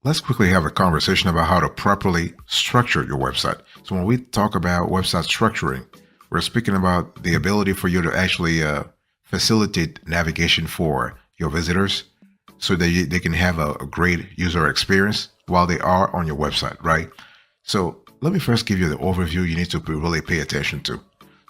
Let's quickly have a conversation about how to properly structure your website. So when we talk about website structuring, we're speaking about the ability for you to actually facilitate navigation for your visitors so that they can have a great user experience while they are on your website, right? So let me first give you the overview you need to really pay attention to.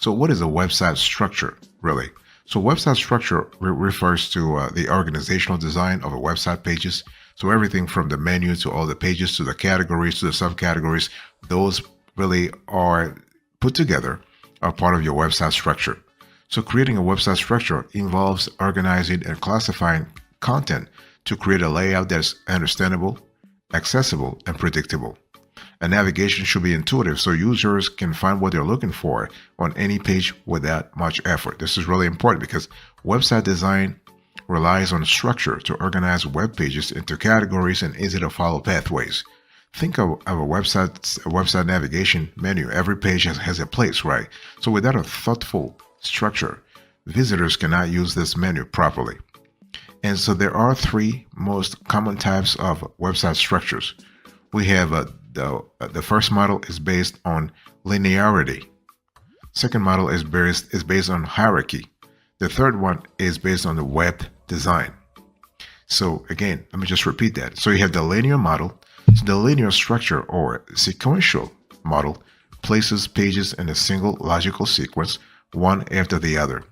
So what is a website structure, really? So website structure refers to the organizational design of a website pages. So everything from the menu to all the pages to the categories to the subcategories, those really are put together are part of your website structure. So creating a website structure involves organizing and classifying content to create a layout that's understandable, accessible, and predictable. And navigation should be intuitive so users can find what they're looking for on any page without much effort. This is really important because website design relies on structure to organize web pages into categories and easy to follow pathways. Think of a website navigation menu. Every page has a place, right? So without a thoughtful structure, visitors cannot use this menu properly. And so there are three most common types of website structures. We have the first model is based on linearity. Second model is based on hierarchy. The third one is based on the web design. So again, let me just repeat that. So you have the linear model. So the linear structure or sequential model places pages in a single logical sequence, one after the other.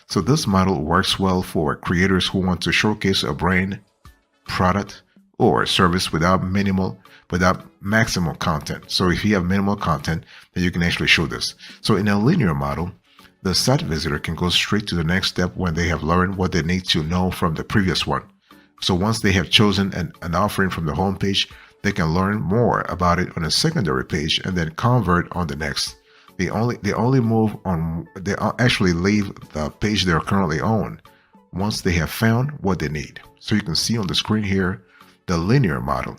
So this model works well for creators who want to showcase a brand, product, or service without maximum content. So if you have minimal content, then you can actually show this. So in a linear model, the site visitor can go straight to the next step when they have learned what they need to know from the previous one. So once they have chosen an offering from the home page, they can learn more about it on a secondary page and then convert on the next. They only move on, they actually leave the page they're currently on once they have found what they need. So you can see on the screen here the linear model.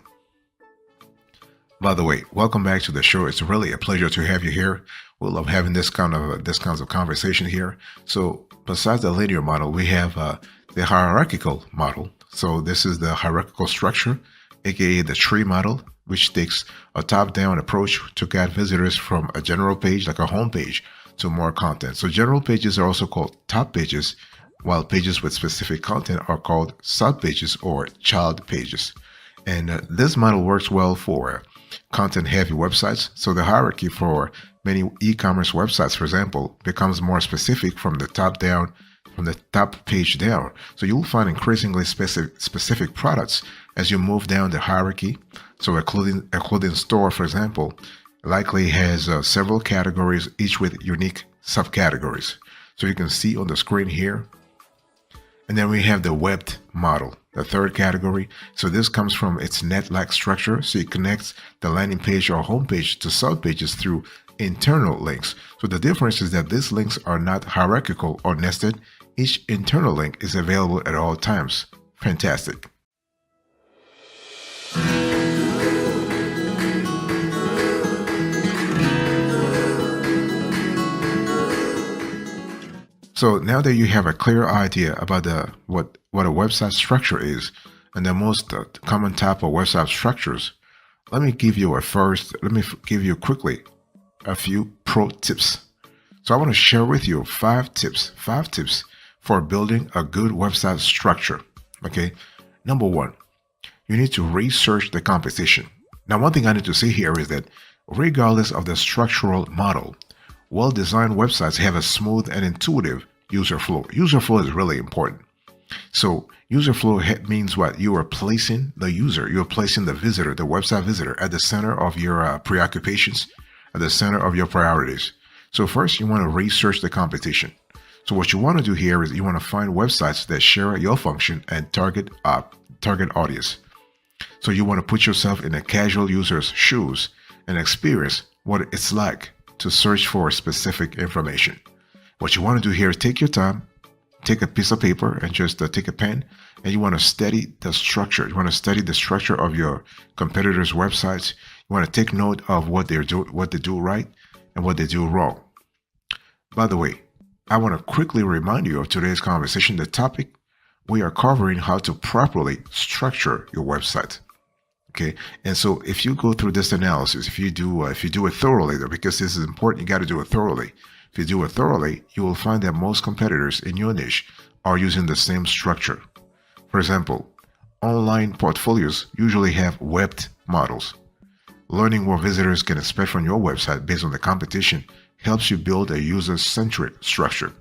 By the way, welcome back to the show. It's really a pleasure to have you here. We love having this kinds of conversation here. So besides the linear model, we have the hierarchical model. So this is the hierarchical structure, aka the tree model, which takes a top-down approach to guide visitors from a general page, like a home page, to more content. So general pages are also called top pages, while pages with specific content are called sub-pages or child pages. And this model works well for content-heavy websites. So the hierarchy for many e-commerce websites, for example, becomes more specific from the top down, from the top page down. So you'll find increasingly specific products as you move down the hierarchy. So a clothing store, for example, likely has several categories, each with unique subcategories. So you can see on the screen here. And then we have the webbed model, the third category. So this comes from its net-like structure. So it connects the landing page or homepage to sub-pages through internal links. So the difference is that these links are not hierarchical or nested. Each internal link is available at all times. Fantastic. So now that you have a clear idea about what a website structure is and the most common type of website structures, let me give you quickly a few pro tips. So I want to share with you five tips for building a good website structure. Okay. Number one, you need to research the competition. Now, one thing I need to say here is that regardless of the structural model, well-designed websites have a smooth and intuitive user flow. User flow is really important. So user flow means what? You are placing the user, you're placing the visitor, the website visitor at the center of your preoccupations, at the center of your priorities. So first, you want to research the competition. So what you want to do here is you want to find websites that share your function and target audience. So you want to put yourself in a casual user's shoes and experience what it's like to search for specific information. What you want to do here is take your time, take a piece of paper and just take a pen, and you want to study the structure. You want to study the structure of your competitors' websites. You want to take note of what they do right and what they do wrong. By the way, I want to quickly remind you of today's conversation. The topic we are covering: how to properly structure your website. Okay, and so if you go through this analysis, if you do it thoroughly, though, because this is important, you got to do it thoroughly. If you do it thoroughly, you will find that most competitors in your niche are using the same structure. For example, online portfolios usually have webbed models. Learning what visitors can expect from your website based on the competition helps you build a user-centric structure.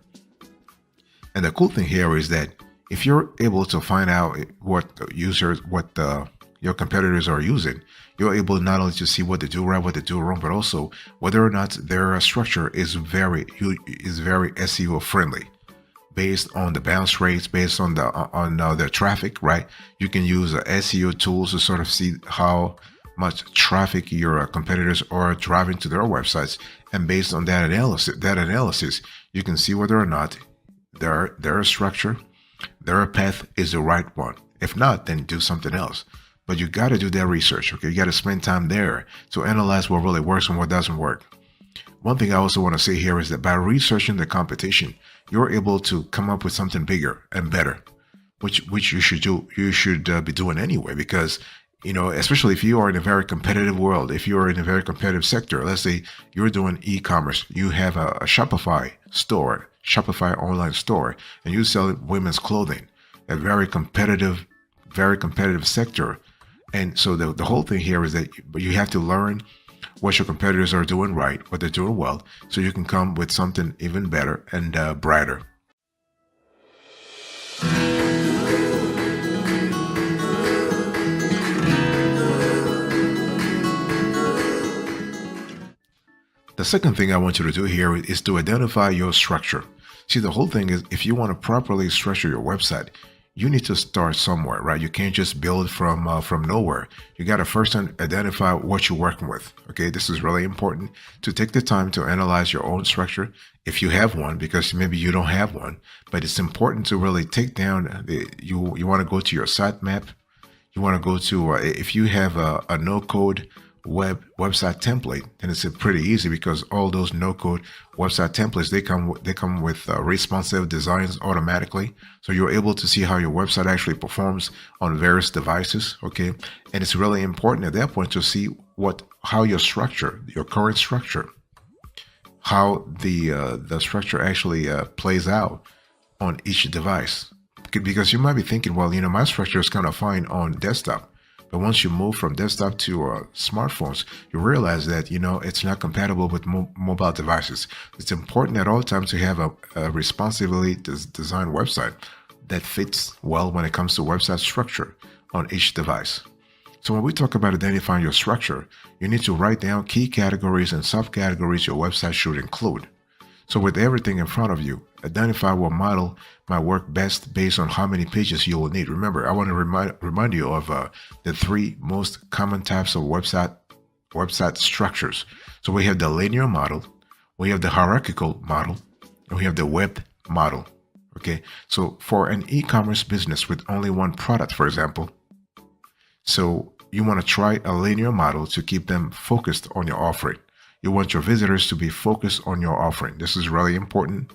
And the cool thing here is that if you're able to find out what your competitors are using, you're able not only to see what they do right, what they do wrong, but also whether or not their structure is very SEO friendly, based on the bounce rates, based on their traffic. Right? You can use SEO tools to sort of see how much traffic your competitors are driving to their websites, and based on that analysis, you can see whether or not their structure, their path is the right one. If not, then do something else. But you got to do that research. Okay, you got to spend time there to analyze what really works and what doesn't work. One thing I also want to say here is that by researching the competition, you're able to come up with something bigger and better, which you should do. You should be doing anyway, because especially if you are in a very competitive world, if you're in a very competitive sector. Let's say you're doing e-commerce, you have a Shopify store, Shopify online store, and you sell women's clothing, a very competitive sector. And so the whole thing here is that you have to learn what your competitors are doing right, what they're doing well, so you can come with something even better and brighter. The second thing I want you to do here is to identify your structure. See, the whole thing is, if you want to properly structure your website, you need to start somewhere, right? You can't just build from nowhere. You got to first identify what you're working with. Okay, this is really important, to take the time to analyze your own structure if you have one, because maybe you don't have one. But it's important to really take down. You want to go to your sitemap. You want to go to if you have a no-code website template, then it's pretty easy, because all those no-code website templates, they come with responsive designs automatically, so you're able to see how your website actually performs on various devices. Okay, and it's really important at that point to see how your current structure, how the structure actually plays out on each device, because you might be thinking, well, my structure is kind of fine on desktop. But once you move from desktop to smartphones, you realize that it's not compatible with mobile devices. It's important at all times to have a responsively designed website that fits well when it comes to website structure on each device. So when we talk about identifying your structure, you need to write down key categories and subcategories your website should include. So with everything in front of you, identify what model might work best based on how many pages you will need. Remember, I want to remind you of the three most common types of website structures. So we have the linear model, we have the hierarchical model, and we have the web model. Okay, so for an e-commerce business with only one product, for example, so you want to try a linear model to keep them focused on your offering. You want your visitors to be focused on your offering. This is really important.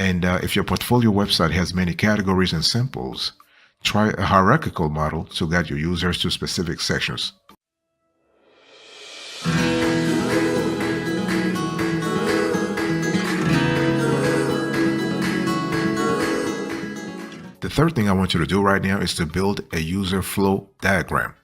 And if your portfolio website has many categories and samples, try a hierarchical model to guide your users to specific sections. The third thing I want you to do right now is to build a user flow diagram.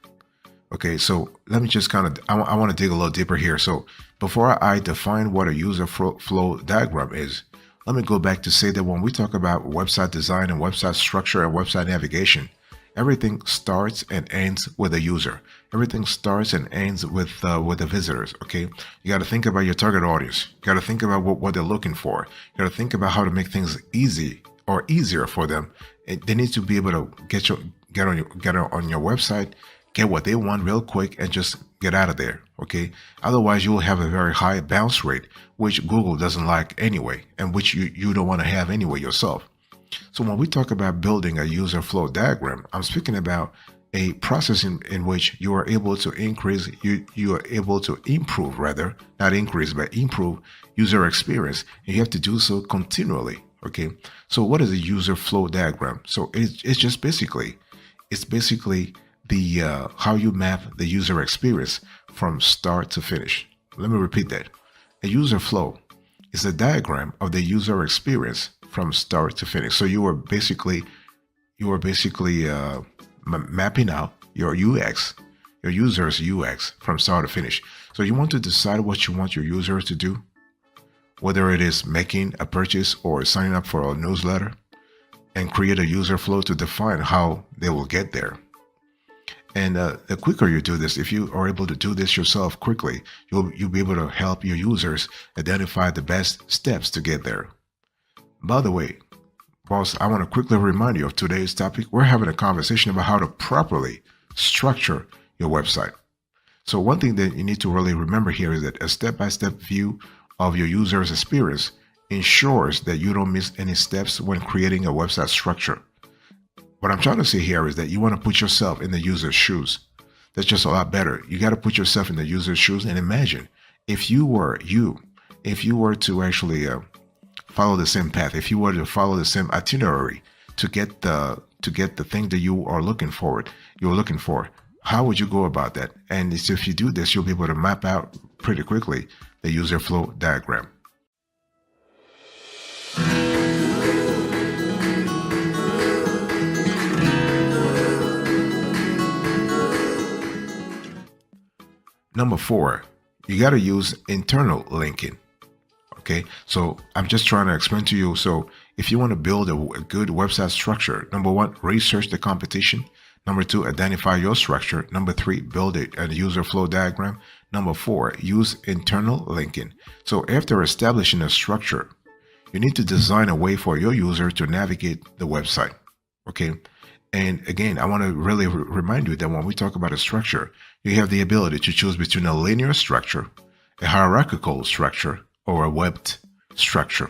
Okay, so let me just I want to dig a little deeper here. So before I define what a user flow diagram is, let me go back to say that when we talk about website design and website structure and website navigation, everything starts and ends with a user. Everything starts and ends with the visitors. Okay, you got to think about your target audience. You got to think about what they're looking for. You got to think about how to make things easy or easier for them. They need to be able to get on your website, get what they want real quick, and just get out of there. Okay, otherwise you will have a very high bounce rate, which Google doesn't like anyway, and which you don't want to have anyway yourself. So when we talk about building a user flow diagram, I'm speaking about a process in which you are able to improve, rather, not increase, but improve user experience. And you have to do so continually. Okay, so what is a user flow diagram? So it's basically the how you map the user experience from start to finish. Let me repeat that. A user flow is a diagram of the user experience from start to finish. So you are basically mapping out your UX, your user's UX from start to finish. So you want to decide what you want your user to do, whether it is making a purchase or signing up for a newsletter, and create a user flow to define how they will get there. And the quicker you do this, if you are able to do this yourself quickly, you'll be able to help your users identify the best steps to get there. By the way, boss, I want to quickly remind you of today's topic. We're having a conversation about how to properly structure your website. So one thing that you need to really remember here is that a step-by-step view of your user's experience ensures that you don't miss any steps when creating a website structure. What I'm trying to say here is that you want to put yourself in the user's shoes. That's just a lot better. You got to put yourself in the user's shoes and imagine if you were to actually follow the same path, if you were to follow the same itinerary to get the thing that you're looking for, how would you go about that? And if you do this, you'll be able to map out pretty quickly the user flow diagram. Number 4, you got to use internal linking. Okay, so I'm just trying to explain to you. So if you want to build a good website structure, number 1, research the competition. Number 2, identify your structure. Number 3, build a user flow diagram. Number 4, use internal linking. So after establishing a structure, you need to design a way for your user to navigate the website. Okay. And again, I want to really remind you that when we talk about a structure, you have the ability to choose between a linear structure, a hierarchical structure, or a webbed structure.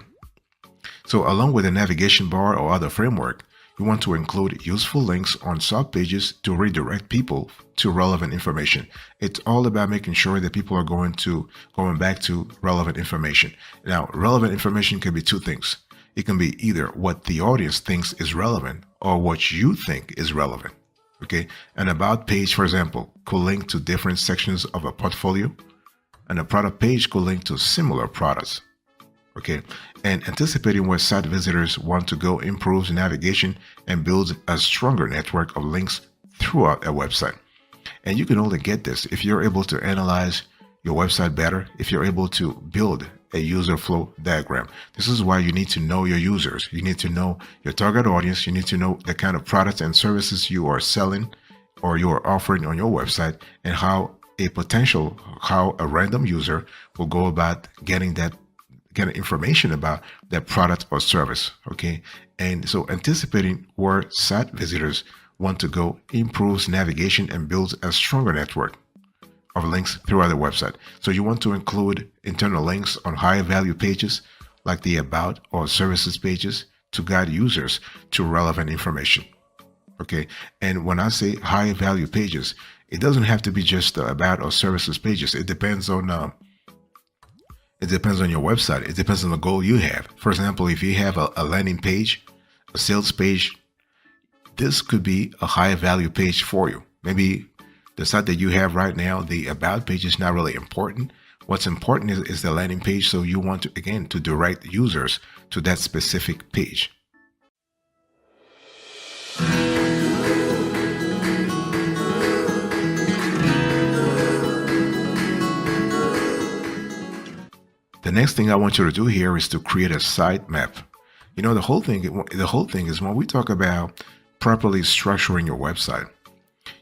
So along with a navigation bar or other framework, you want to include useful links on sub-pages to redirect people to relevant information. It's all about making sure that people are going back to relevant information. Now, relevant information can be two things. It can be either what the audience thinks is relevant or what you think is relevant. Okay. An about page, for example, could link to different sections of a portfolio, and a product page could link to similar products. Okay. And anticipating where site visitors want to go improves navigation and builds a stronger network of links throughout a website. And you can only get this if you're able to analyze your website better, if you're able to build a user flow diagram. This is why you need to know your users. You need to know your target audience. You need to know the kind of products and services you are selling or you are offering on your website, and how a random user will go about getting information about that product or service. Okay. And so anticipating where site visitors want to go improves navigation and builds a stronger network of links throughout the website. So you want to include internal links on higher value pages like the about or services pages to guide users to relevant information. Okay. And when I say high value pages, it doesn't have to be just the about or services pages. It depends on your website. It depends on the goal you have. For example, if you have a landing page, a sales page, this could be a high value page for you. Maybe the site that you have right now, the about page is not really important. What's important is the landing page. So you want to direct users to that specific page. The next thing I want you to do here is to create a site map. You know, the whole thing is when we talk about properly structuring your website,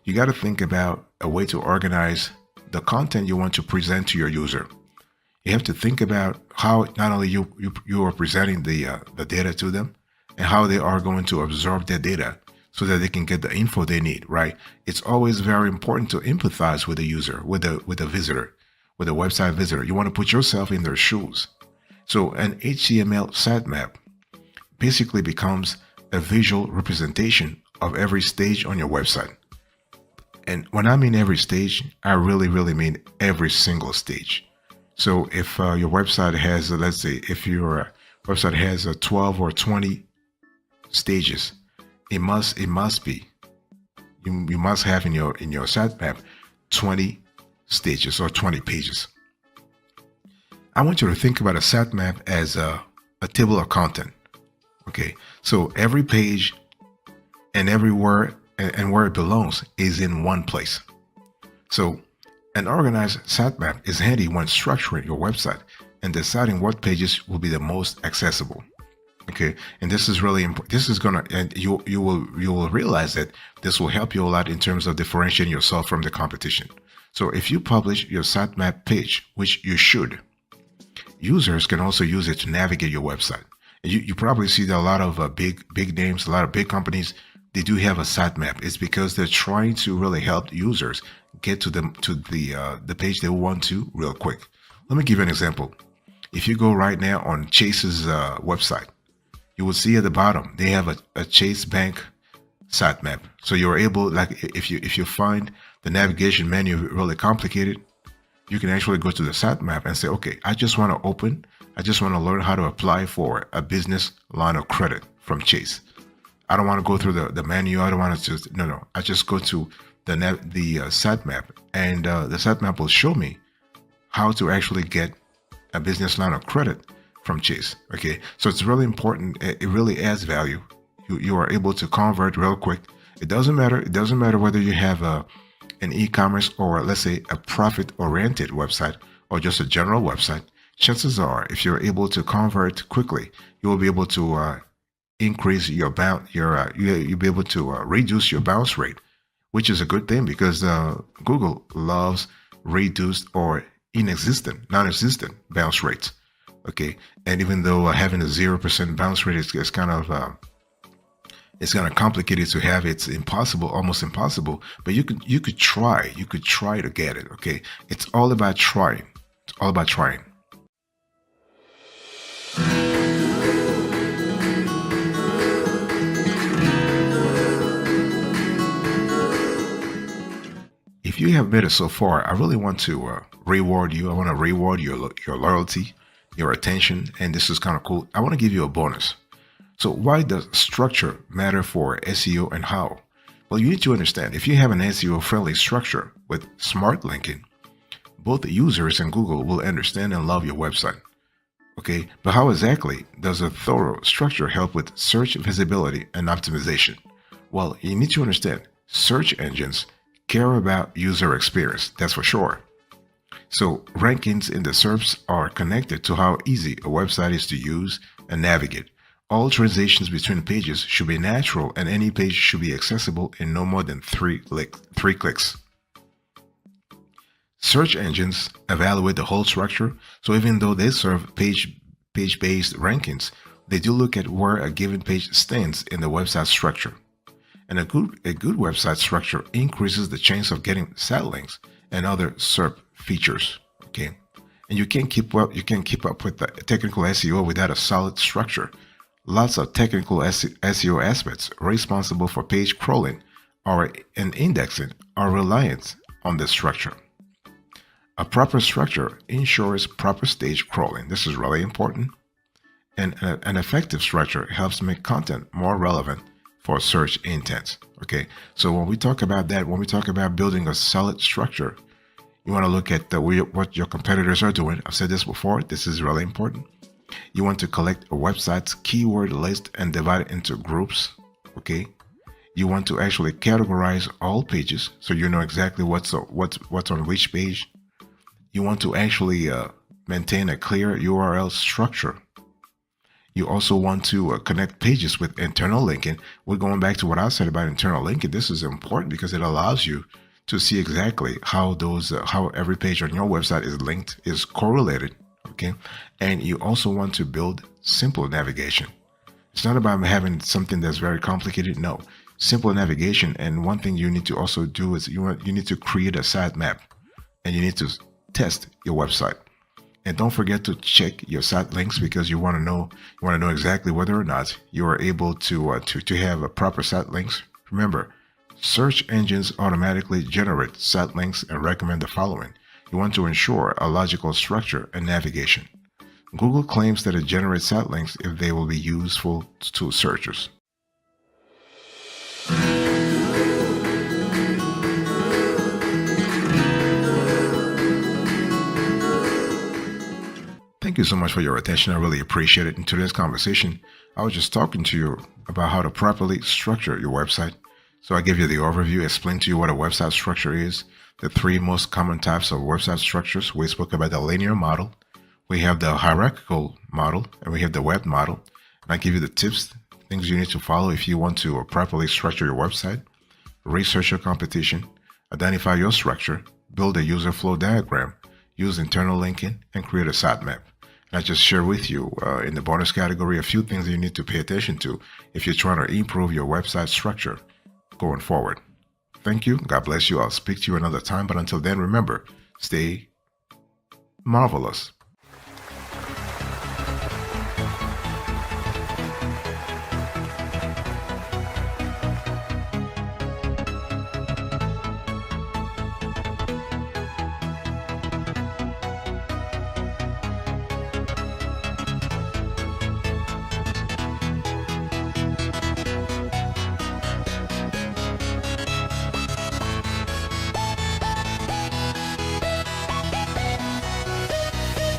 you got to think about a way to organize the content you want to present to your user. You have to think about how not only you are presenting the data to them, and how they are going to absorb that data so that they can get the info they need, right? It's always very important to empathize with the user, with the visitor, with the website visitor. You want to put yourself in their shoes. So an HTML sitemap basically becomes a visual representation of every stage on your website. And when I mean every stage, I really mean every single stage. So if your website has, let's say, if your website has 12 or 20 stages, it must be You must have in your sitemap 20 stages or 20 pages. I want you to think about a sitemap as a table of content. Okay, so every page and every word and where it belongs is in one place. So an organized sitemap is handy when structuring your website and deciding what pages will be the most accessible. Okay, and this is really important. This is gonna, and you will realize that this will help you a lot in terms of differentiating yourself from the competition. So if you publish your sitemap page, which you should, users can also use it to navigate your website. And you probably see that a lot of big names, a lot of big companies, they do have a sitemap. It's because they're trying to really help users get to the page they want to real quick. Let me give you an example. If you go right now on Chase's website, you will see at the bottom they have a Chase Bank sitemap. So you're able, like, if you find the navigation menu really complicated, you can actually go to the sitemap and say, okay, I just want to learn how to apply for a business line of credit from Chase. I don't want to go through the menu. I don't want to just, no. I just go to the sitemap, and the sitemap will show me how to actually get a business line of credit from Chase. Okay, so it's really important. It really adds value. You are able to convert real quick. It doesn't matter. It doesn't matter whether you have an e-commerce or, let's say, a profit-oriented website or just a general website. Chances are, if you're able to convert quickly, you will be able to increase your you'll be able to reduce your bounce rate, which is a good thing because Google loves reduced or non-existent bounce rates. Okay, and even though having a 0% bounce rate is kind of it's kind of complicated to have, it's impossible, almost impossible, but you could try to get it. Okay, it's all about trying. It's all about trying. If you have made it so far, I really want to reward you. I want to reward your loyalty, your attention, and this is kind of cool. I want to give you a bonus. So why does structure matter for SEO and how? Well, you need to understand, if you have an SEO-friendly structure with smart linking, both the users and Google will understand and love your website. Okay, but how exactly does a thorough structure help with search visibility and optimization? Well, you need to understand, search engines care about user experience, that's for sure. So rankings in the SERPs are connected to how easy a website is to use and navigate. All transitions between pages should be natural, and any page should be accessible in no more than three clicks. Search engines evaluate the whole structure, so even though they serve page-based rankings, they do look at where a given page stands in the website structure. And a good website structure increases the chance of getting site links and other SERP features. Okay, and you can't keep up with the technical SEO without a solid structure. Lots of technical SEO aspects responsible for page crawling and indexing are reliant on this structure. A proper structure ensures proper stage crawling. This is really important. And an effective structure helps make content more relevant for search intent. Okay, so when we talk about that, when we talk about building a solid structure, you want to look at what your competitors are doing. I've said this before. This is really important. You want to collect a website's keyword list and divide it into groups. Okay, you want to actually categorize all pages so you know exactly what's on which page. You want to actually maintain a clear URL structure. You also want to connect pages with internal linking. We're going back to what I said about internal linking. This is important because it allows you to see exactly how how every page on your website is linked, is correlated. Okay, and you also want to build simple navigation. It's not about having something that's very complicated. No, simple navigation. And one thing you need to also do is you need to create a sitemap, and you need to test your website. And don't forget to check your site links because you want to know exactly whether or not you are able to have a proper site links. Remember, search engines automatically generate site links and recommend the following. You want to ensure a logical structure and navigation. Google claims that it generates site links if they will be useful to searchers. Thank you so much for your attention. I really appreciate it. In today's conversation, I was just talking to you about how to properly structure your website. So I gave you the overview, explained to you what a website structure is, the three most common types of website structures. We spoke about the linear model, we have the hierarchical model, and we have the web model. And I give you the tips, things you need to follow if you want to properly structure your website, research your competition, identify your structure, build a user flow diagram, use internal linking, and create a sitemap. And I just share with you in the bonus category a few things that you need to pay attention to if you're trying to improve your website structure going forward. Thank you. God bless you. I'll speak to you another time. But until then, remember, stay marvelous.